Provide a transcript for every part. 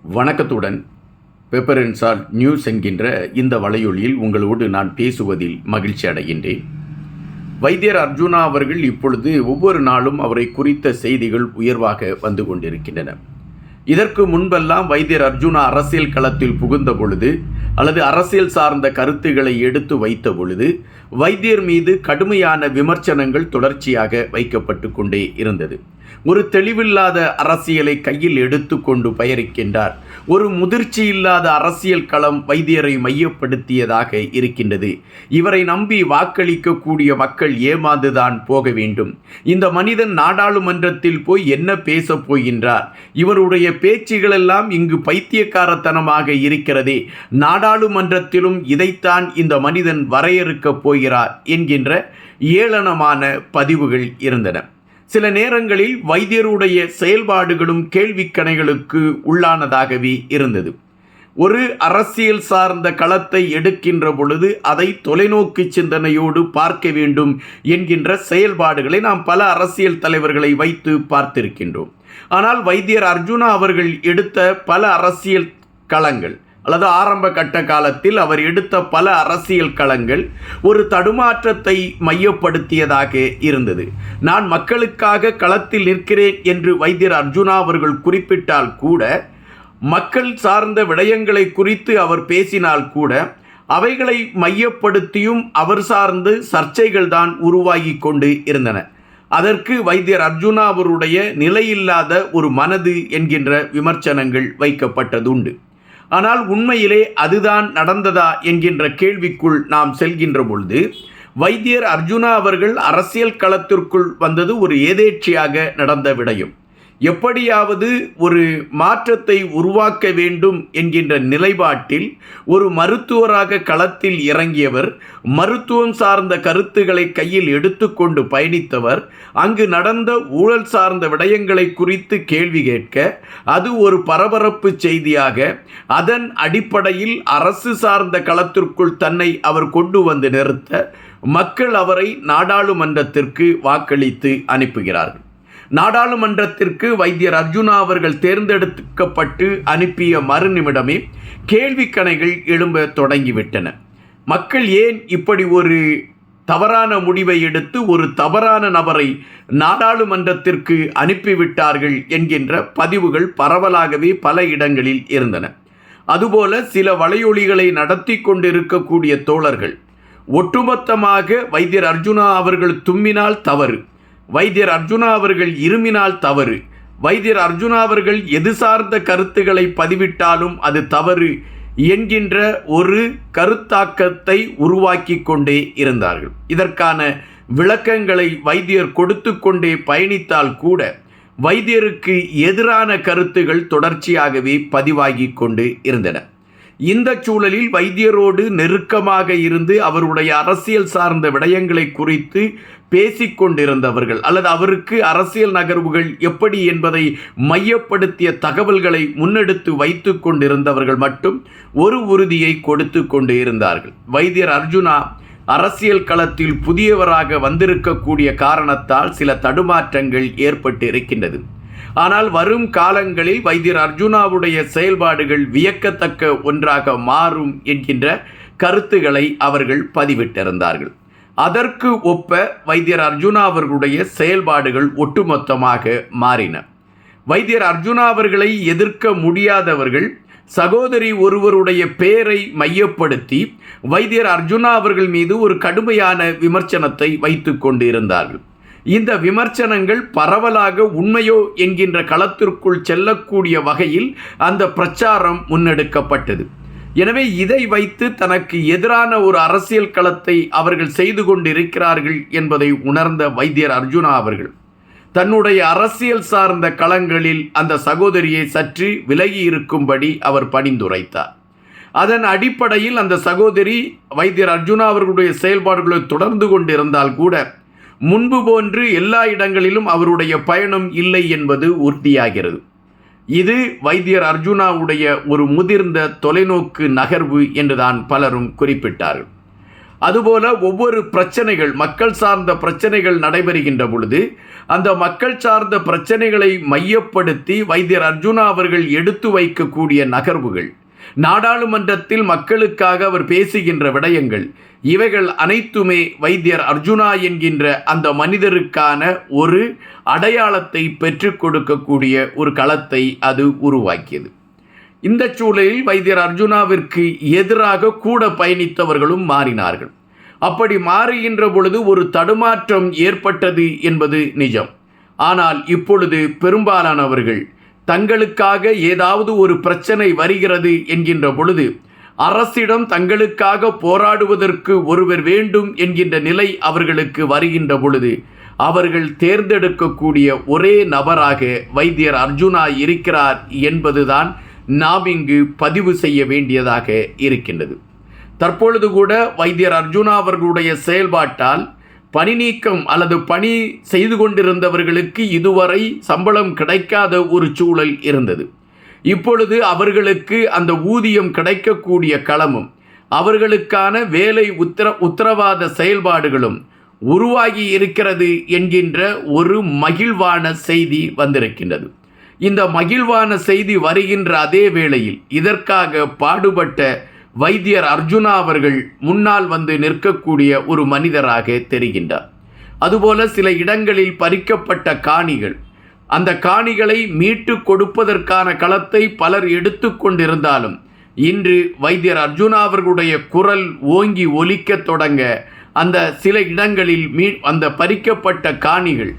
வணக்கத்துடன் pepper and salt news என்கின்ற இந்த வலையொலியில் உங்களோடு நான் பேசுவதில் மகிழ்ச்சி அடைகின்றேன். வைத்தியர் அர்ஜுனா அவர்கள் இப்பொழுது ஒவ்வொரு நாளும் அவரை குறித்த செய்திகள் உயர்வாக வந்து கொண்டிருக்கின்றன. இதற்கு முன்பெல்லாம் வைத்தியர் அர்ஜுனா அரசியல் களத்தில் புகுந்த பொழுது அல்லது அரசியல் சார்ந்த கருத்துக்களை எடுத்து வைத்த பொழுது வைத்தியர் மீது கடுமையான விமர்சனங்கள் தொடர்ச்சியாக வைக்கப்பட்டு கொண்டே இருந்தது. ஒரு தெளிவில்லாத அரசியலை கையில் எடுத்து கொண்டு பயணிக்கின்றார். ஒரு முதிர்ச்சி இல்லாத அரசியல் களம் வைத்தியரை மையப்படுத்தியதாக இருக்கின்றது. இவரை நம்பி வாக்களிக்கக்கூடிய மக்கள் ஏமாந்துதான் போக வேண்டும். இந்த மனிதன் நாடாளுமன்றத்தில் போய் என்ன பேசப் போகின்றார்? இவருடைய பேச்சுகளெல்லாம் இங்கு பைத்தியக்காரத்தனமாக இருக்கிறதே. நாடாளுமன்றத்திலும் இதைத்தான் இந்த மனிதன் வரையறுக்கப் போகிறார் என்கின்ற ஏளனமான பதிவுகள் இருந்தன. சில நேரங்களில் வைத்தியருடைய செயல்பாடுகளும் கேள்விக்கணைகளுக்கு உள்ளானதாகவே இருந்தது. ஒரு அரசியல் சார்ந்த களத்தை எடுக்கின்ற பொழுது அதை தொலைநோக்கு சிந்தனையோடு பார்க்க வேண்டும் என்கின்ற செயல்பாடுகளை நாம் பல அரசியல் தலைவர்களை வைத்து பார்த்திருக்கின்றோம். ஆனால் வைத்தியர் அர்ஜுனா அவர்கள் எடுத்த பல அரசியல் களங்கள் அல்லது ஆரம்ப கட்ட காலத்தில் அவர் எடுத்த பல அரசியல் களங்கள் ஒரு தடுமாற்றத்தை மையப்படுத்தியதாக இருந்தது. நான் மக்களுக்காக களத்தில் நிற்கிறேன் என்று வைத்தியர் அர்ஜுனா அவர்கள் குறிப்பிட்டால் கூட, மக்கள் சார்ந்த விடயங்களை குறித்து அவர் பேசினால் கூட அவைகளை மையப்படுத்தியும் அவர் சார்ந்து சர்ச்சைகள் தான் உருவாகி கொண்டு இருந்தன. அதற்கு வைத்தியர் அர்ஜுனா அவருடைய நிலையில்லாத ஒரு மனது என்கின்ற விமர்சனங்கள் வைக்கப்பட்டதுண்டு. ஆனால் உண்மையிலே அதுதான் நடந்ததா என்கின்ற கேள்விக்குள் நாம் செல்கின்ற பொழுது, வைத்தியர் அர்ஜுனா அவர்கள் அரசியல் களத்திற்குள் வந்தது ஒரு ஏதேச்சையாக நடந்த விடயம். எப்படியாவது ஒரு மாற்றத்தை உருவாக்க வேண்டும் என்கின்ற நிலைப்பாட்டில் ஒரு மருத்துவராக களத்தில் இறங்கியவர், மருத்துவம் சார்ந்த கருத்துக்களை கையில் எடுத்துக்கொண்டு பயணித்தவர், அங்கு நடந்த ஊழல் சார்ந்த விடயங்களை குறித்து கேள்வி கேட்க அது ஒரு பரபரப்பு செய்தியாக, அதன் அடிப்படையில் அரசு சார்ந்த களத்திற்குள் தன்னை அவர் கொண்டு வந்து நிறுத்த மக்கள் அவரை நாடாளுமன்றத்திற்கு வாக்களித்து அனுப்புகிறார்கள். நாடாளுமன்றத்திற்கு வைத்தியர் அர்ஜுனா அவர்கள் தேர்ந்தெடுக்கப்பட்டு அனுப்பிய மறுநிமிடமே கேள்விக்கணைகள் எழும்ப தொடங்கிவிட்டன. மக்கள் ஏன் இப்படி ஒரு தவறான முடிவை எடுத்து ஒரு தவறான நபரை நாடாளுமன்றத்திற்கு அனுப்பிவிட்டார்கள் என்கின்ற பதிவுகள் பரவலாகவே பல இடங்களில் இருந்தன. அதுபோல சில வலையொலிகளை நடத்தி கொண்டிருக்கக்கூடிய தோழர்கள் ஒட்டுமொத்தமாக வைத்தியர் அர்ஜுனா அவர்கள் தும்மினால் தவறு, வைத்தியர் அர்ஜுனா அவர்கள் இருமினால் தவறு, வைத்தியர் அர்ஜுனா அவர்கள் எது சார்ந்த கருத்துக்களை பதிவிட்டாலும் அது தவறு என்கின்ற ஒரு கருத்தாக்கத்தை உருவாக்கி கொண்டே இருந்தார்கள். இதற்கான விளக்கங்களை வைத்தியர் கொடுத்து கொண்டே பயணித்தால் கூட வைத்தியருக்கு எதிரான கருத்துகள் தொடர்ச்சியாகவே பதிவாகி கொண்டு இருந்தன. இந்த சூழலில் வைத்தியரோடு நெருக்கமாக இருந்து அவருடைய அரசியல் சார்ந்த விடயங்களை குறித்து பேசிக்கொண்டிருந்தவர்கள் அல்லது அவருக்கு அரசியல் நகர்வுகள் எப்படி என்பதை மையப்படுத்திய தகவல்களை முன்னெடுத்து வைத்து கொண்டிருந்தவர்கள் மட்டும் ஒரு உறுதியை கொடுத்து கொண்டு இருந்தார்கள். வைத்தியர் அர்ஜுனா அரசியல் களத்தில் புதியவராக வந்திருக்கக்கூடிய காரணத்தால் சில தடுமாற்றங்கள் ஏற்பட்டு இருக்கின்றது. ஆனால் வரும் காலங்களில் வைத்தியர் அர்ஜுனாவுடைய செயல்பாடுகள் வியக்கத்தக்க ஒன்றாக மாறும் என்கின்ற கருத்துக்களை அவர்கள் பதிவிட்டிருந்தார்கள். அதற்கு ஒப்ப வைத்தியர் அர்ஜுனா அவர்களுடைய செயல்பாடுகள் ஒட்டுமொத்தமாக மாறின. வைத்தியர் அர்ஜுனா அவர்களை எதிர்க்க முடியாதவர்கள் சகோதரி ஒருவருடைய பெயரை மையப்படுத்தி வைத்தியர் அர்ஜுனா அவர்கள் மீது ஒரு கடுமையான விமர்சனத்தை வைத்து கொண்டு இருந்தார்கள். இந்த விமர்சனங்கள் பரவலாக உண்மையோ என்கின்ற களத்திற்குள் செல்லக்கூடிய வகையில் அந்த பிரச்சாரம் முன்னெடுக்கப்பட்டது. எனவே இதை வைத்து தனக்கு எதிரான ஒரு அரசியல் களத்தை அவர்கள் செய்து கொண்டிருக்கிறார்கள் என்பதை உணர்ந்த வைத்தியர் அர்ஜுனா அவர்கள் தன்னுடைய அரசியல் சார்ந்த களங்களில் அந்த சகோதரியை சற்று விலகி இருக்கும்படி அவர் பணிந்துரைத்தார். அதன் அடிப்படையில் அந்த சகோதரி வைத்தியர் அர்ஜுனா அவர்களுடைய செயல்பாடுகளை தொடர்ந்து கொண்டிருந்தால் கூட முன்பு போன்று எல்லா இடங்களிலும் அவருடைய பயணம் இல்லை என்பது உறுதியாகிறது. இது வைத்தியர் அர்ஜுனாவுடைய ஒரு முதிர்ந்த தொலைநோக்கு நகர்வு என்றுதான் பலரும் குறிப்பிட்டார்கள். அதுபோல ஒவ்வொரு பிரச்சனைகள், மக்கள் சார்ந்த பிரச்சனைகள் நடைபெறுகின்ற பொழுது அந்த மக்கள் சார்ந்த பிரச்சனைகளை மையப்படுத்தி வைத்தியர் அர்ஜுனா அவர்கள் எடுத்து வைக்கக்கூடிய நகர்வுகள், நாடாளுமன்றத்தில் மக்களுக்காக அவர் பேசுகின்ற விடயங்கள், இவைகள் அனைத்துமே வைத்தியர் அர்ஜுனா என்கின்ற அந்த மனிதருக்கான ஒரு அடையாளத்தை பெற்றுக் கொடுக்கக்கூடிய ஒரு களத்தை அது உருவாக்கியது. இந்த சூழலில் வைத்தியர் அர்ஜுனாவிற்கு எதிராக கூட பயணித்தவர்களும் மாறினார்கள். அப்படி மாறுகின்ற பொழுது ஒரு தடுமாற்றம் ஏற்பட்டது என்பது நிஜம். ஆனால் இப்பொழுது பெரும்பாலானவர்கள் தங்களுக்காக ஏதாவது ஒரு பிரச்சனை வருகிறது என்கின்ற பொழுது அரசிடம் தங்களுக்காக போராடுவதற்கு ஒருவர் வேண்டும் என்கின்ற நிலை அவர்களுக்கு வருகின்ற பொழுது அவர்கள் தேர்ந்தெடுக்கக்கூடிய ஒரே நபராக வைத்தியர் அர்ஜுனா இருக்கிறார் என்பதுதான் நாம் இங்கு பதிவு செய்ய வேண்டியதாக இருக்கின்றது. தற்பொழுது கூட வைத்தியர் அர்ஜுனா அவர்களுடைய செயல்பாட்டால் பணி நீக்கம் அல்லது பணி செய்து கொண்டிருந்தவர்களுக்கு இதுவரை சம்பளம் கிடைக்காத ஒரு சூழல் இருந்தது. இப்பொழுது அவர்களுக்கு அந்த ஊதியம் கிடைக்கக்கூடிய களமும் அவர்களுக்கான வேலை உத்தரவாத செயல்பாடுகளும் உருவாகி இருக்கிறது என்கின்ற ஒரு மகிழ்வான செய்தி வந்திருக்கின்றது. இந்த மகிழ்வான செய்தி வருகின்ற அதே வேளையில் இதற்காக பாடுபட்ட வைத்தியர் அர்ஜுனா அவர்கள் முன்னால் வந்து நிற்கக்கூடிய ஒரு மனிதராக தெரிகின்றார். அதுபோல சில இடங்களில் பறிக்கப்பட்ட காணிகள், அந்த காணிகளை மீட்டு கொடுப்பதற்கான களத்தை பலர் எடுத்து கொண்டிருந்தாலும் இன்று வைத்தியர் அர்ஜுனா அவர்களுடைய குரல் ஓங்கி ஒலிக்க தொடங்க அந்த சில இடங்களில் அந்த பறிக்கப்பட்ட காணிகள்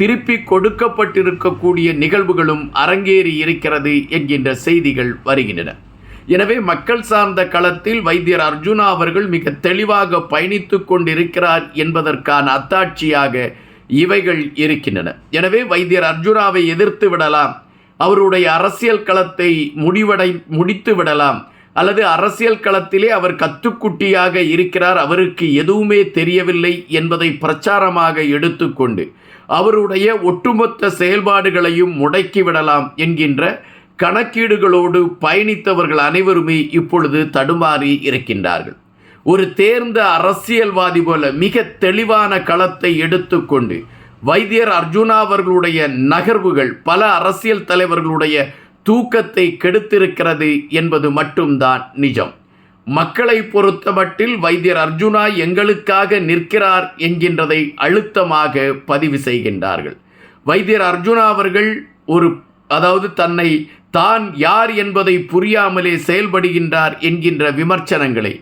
திருப்பி கொடுக்கப்பட்டிருக்கக்கூடிய நிகழ்வுகளும் அரங்கேறி இருக்கிறது என்கின்ற செய்திகள் வருகின்றன. எனவே மக்கள் சார்ந்த களத்தில் வைத்தியர் அர்ஜுனா அவர்கள் மிக தெளிவாக பயணித்து கொண்டிருக்கிறார் என்பதற்கான அத்தாட்சியாக இவைகள் இருக்கின்றன. எனவே வைத்தியர் அர்ஜுனாவை எதிர்த்து விடலாம், அவருடைய அரசியல் களத்தை முடித்து விடலாம், அல்லது அரசியல் களத்திலே அவர் கத்துக்குட்டியாக இருக்கிறார், அவருக்கு எதுவுமே தெரியவில்லை என்பதை பிரச்சாரமாக எடுத்துக்கொண்டு அவருடைய ஒட்டுமொத்த செயல்பாடுகளையும் முடக்கிவிடலாம் என்கின்ற கணக்கீடுகளோடு பயணித்தவர்கள் அனைவருமே இப்பொழுது தடுமாறி இருக்கின்றார்கள். ஒரு தேர்ந்த அரசியல்வாதி போல மிக தெளிவான களத்தை எடுத்துக்கொண்டு வைத்தியர் அர்ஜுனா அவர்களுடைய நகர்வுகள் பல அரசியல் தலைவர்களுடைய தூக்கத்தை கெடுத்திருக்கிறது என்பது மட்டும்தான் நிஜம். மக்களை பொறுத்தமட்டில் வைத்தியர் அர்ஜுனா எங்களுக்காக நிற்கிறார் என்கின்றதை அழுத்தமாக பதிவு செய்கின்றார்கள். வைத்தியர் அர்ஜுனா அவர்கள் தான் யார் என்பதை புரியாமலே செயல்படுகின்றார் என்கின்ற விமர்சனங்களை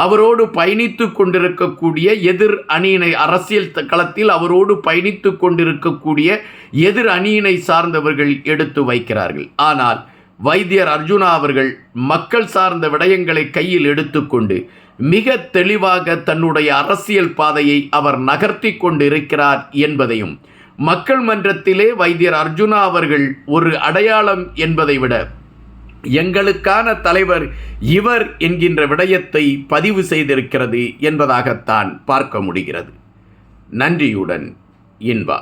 அவரோடு பயணித்து கொண்டிருக்கக்கூடிய எதிர் அணியினை, அரசியல் களத்தில் அவரோடு பயணித்து கொண்டிருக்கக்கூடிய எதிர் அணியினை சார்ந்தவர்கள் எடுத்து வைக்கிறார்கள். ஆனால் வைத்தியர் அர்ஜுனா அவர்கள் மக்கள் சார்ந்த விடயங்களை கையில் எடுத்துக்கொண்டு மிக தெளிவாக தன்னுடைய அரசியல் பாதையை அவர் நகர்த்தி கொண்டிருக்கிறார் என்பதையும், மக்கள் மன்றத்திலே வைத்தியர் அர்ஜுனா அவர்கள் ஒரு அடையாளம் என்பதை விட எங்களுக்கான தலைவர் இவர் என்கின்ற விடயத்தை பதிவு செய்திருக்கிறது என்பதாகத்தான் பார்க்க முடிகிறது. நன்றியுடன் இன்பா.